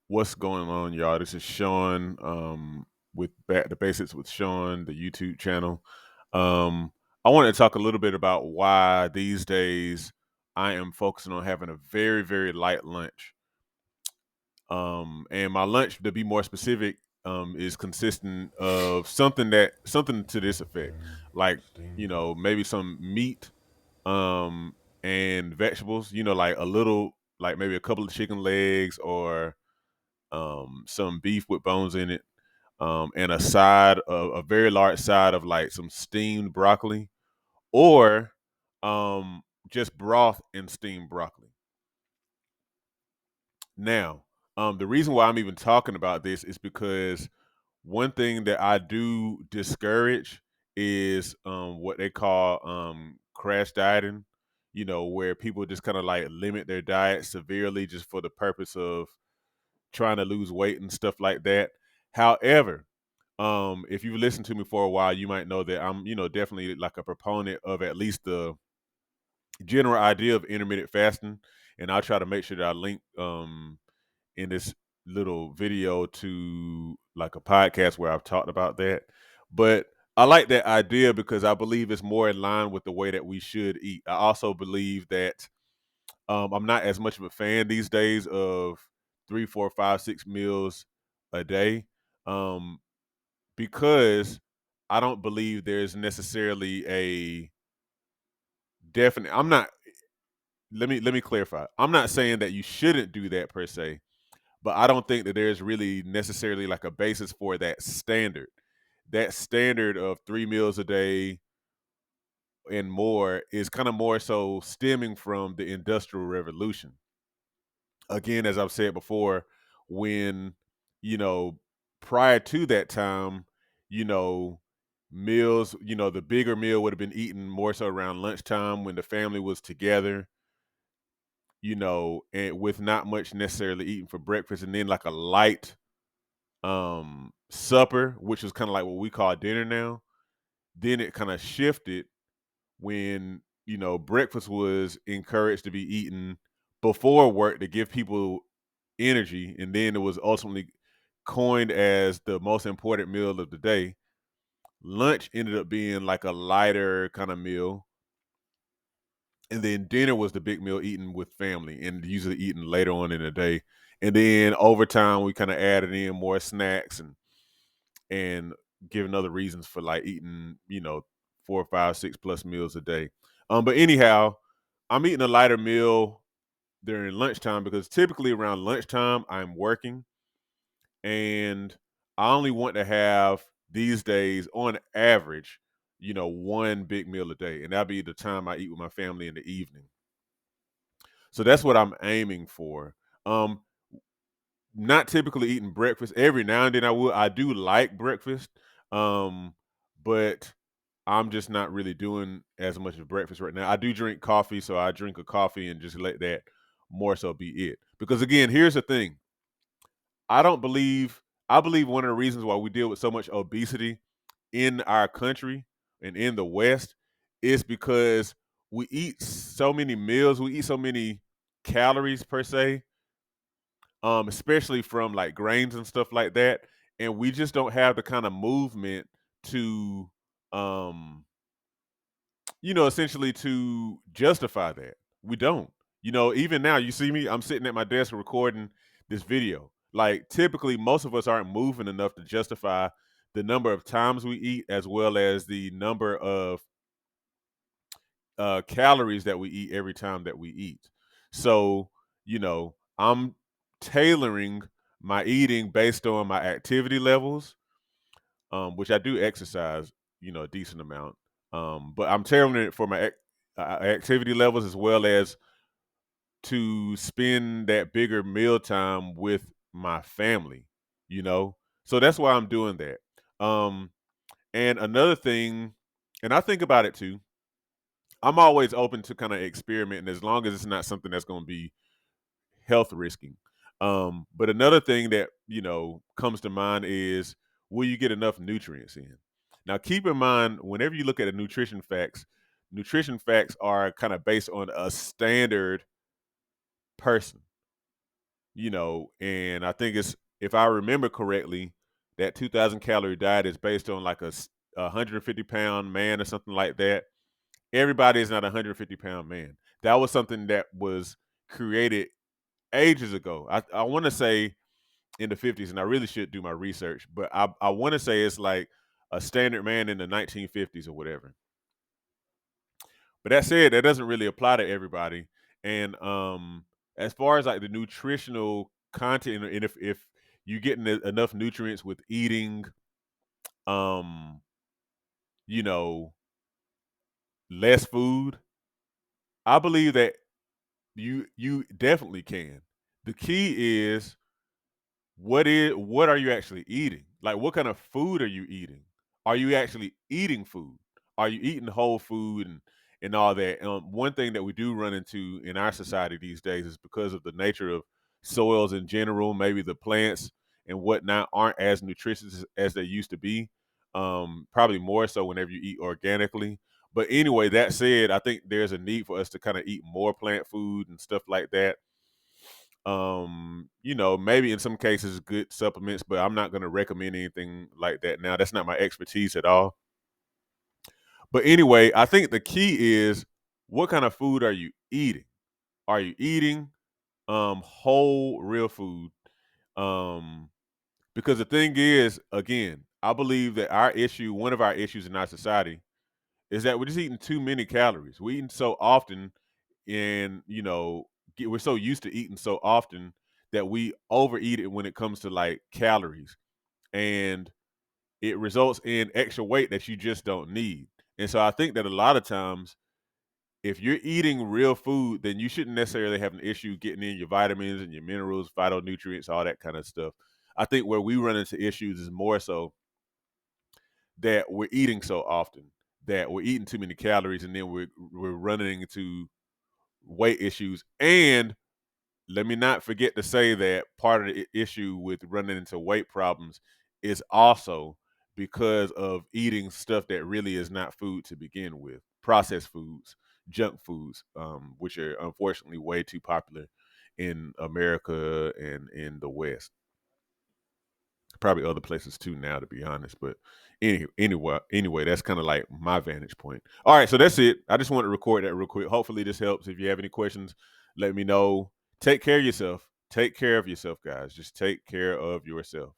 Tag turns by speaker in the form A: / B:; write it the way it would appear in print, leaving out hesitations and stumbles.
A: What's going on, y'all? This is Sean with Back to Basics with Sean, the YouTube channel. I want to talk a little bit about why these days I am focusing on having a very, very light lunch. And my lunch, to be more specific, is consistent of something to this effect, like maybe some meat, um, and vegetables. Like a little, like maybe a couple of chicken legs or some beef with bones in it, and a very large side of like some steamed broccoli, or just broth and steamed broccoli. Now, the reason why I'm even talking about this is because one thing that I do discourage is what they call crash dieting. Where people just kind of like limit their diet severely just for the purpose of trying to lose weight and stuff like that. However, if you've listened to me for a while, you might know that I'm, definitely like a proponent of at least the general idea of intermittent fasting. And I'll try to make sure that I link in this little video to like a podcast where I've talked about that. But I like that idea because I believe it's more in line with the way that we should eat. I also believe that I'm not as much of a fan these days of 3, 4, 5, 6 meals a day, um, because I don't believe there's necessarily a definite. I'm not. Let me clarify. I'm not saying that you shouldn't do that per se, but I don't think that there's really necessarily like a basis for that standard. That standard of 3 meals a day and more is kind of more so stemming from the Industrial Revolution. Again, as I've said before, when, you know, prior to that time, you know, meals, the bigger meal would have been eaten more so around lunchtime when the family was together, and with not much necessarily eating for breakfast, and then like a light supper, which was kind of like what we call dinner now. Then it kind of shifted when, breakfast was encouraged to be eaten before work to give people energy, and then it was ultimately coined as the most important meal of the day. Lunch ended up being like a lighter kind of meal, and then dinner was the big meal eaten with family and usually eaten later on in the day. And then over time we kind of added in more snacks and giving other reasons for like eating, 4, 5, 6 plus meals a day. But anyhow, I'm eating a lighter meal during lunchtime because typically around lunchtime I'm working, and I only want to have these days on average, one big meal a day, and that'll be the time I eat with my family in the evening. So that's what I'm aiming for. Um, Not typically eating breakfast. Every now and then I will. I do like breakfast, um, but I'm just not really doing as much of breakfast right now. I do drink coffee, so I drink a coffee and just let that more so be it. Because again, here's the thing: I don't believe. I believe one of the reasons why we deal with so much obesity in our country and in the West is because we eat so many meals. We eat so many calories per se, especially from like grains and stuff like that. And we just don't have the kind of movement to, um, essentially to justify that. We don't. Even now, you see me, I'm sitting at my desk recording this video. Like, typically, most of us aren't moving enough to justify the number of times we eat, as well as the number of calories that we eat every time that we eat. So, I'm tailoring my eating based on my activity levels, which I do exercise, a decent amount. But I'm tailoring it for my activity levels as well as to spend that bigger meal time with my family, you know? So that's why I'm doing that. And another thing, and I think about it too, I'm always open to kind of experimenting as long as it's not something that's going to be health risking. But another thing that, comes to mind is, will you get enough nutrients in? Now, keep in mind, whenever you look at a nutrition facts are kind of based on a standard person. and I think it's, if I remember correctly, that 2,000 calorie diet is based on like a 150-pound man or something like that. Everybody is not a 150-pound man. That was something that was created ages ago. I want to say in the 50s, and I really should do my research, but I want to say it's like a standard man in the 1950s or whatever. But that said, that doesn't really apply to everybody. And as far as like the nutritional content, and if you're getting enough nutrients with eating, um, you know, less food, I believe that you definitely can. The key is, what are you actually eating? Like, what kind of food are you eating? Are you actually eating food? Are you eating whole food and all that? One thing that we do run into in our society these days is because of the nature of soils in general, maybe the plants and whatnot aren't as nutritious as they used to be. Probably more so whenever you eat organically. But anyway, that said, I think there's a need for us to kind of eat more plant food and stuff like that. Maybe in some cases good supplements, but I'm not going to recommend anything like that now. That's not my expertise at all. But anyway, I think the key is, what kind of food are you eating? Are you eating whole real food? Um because the thing is, again, I believe that one of our issues in our society is that we're just eating too many calories. We're eating so often, and we're so used to eating so often that we overeat it when it comes to like calories, and it results in extra weight that you just don't need. And so I think that a lot of times, if you're eating real food, then you shouldn't necessarily have an issue getting in your vitamins and your minerals, phytonutrients, all that kind of stuff. I think where we run into issues is more so that we're eating so often, that we're eating too many calories, and then we're running into weight issues. And let me not forget to say that part of the issue with running into weight problems is also because of eating stuff that really is not food to begin with, processed foods, junk foods, which are unfortunately way too popular in America and in the West. Probably other places too now, to be honest. But anyway, that's kind of like my vantage point. All right, so that's it. I just want to record that real quick. Hopefully this helps. If you have any questions, let me know. Take care of yourself. Take care of yourself, guys. Just take care of yourself.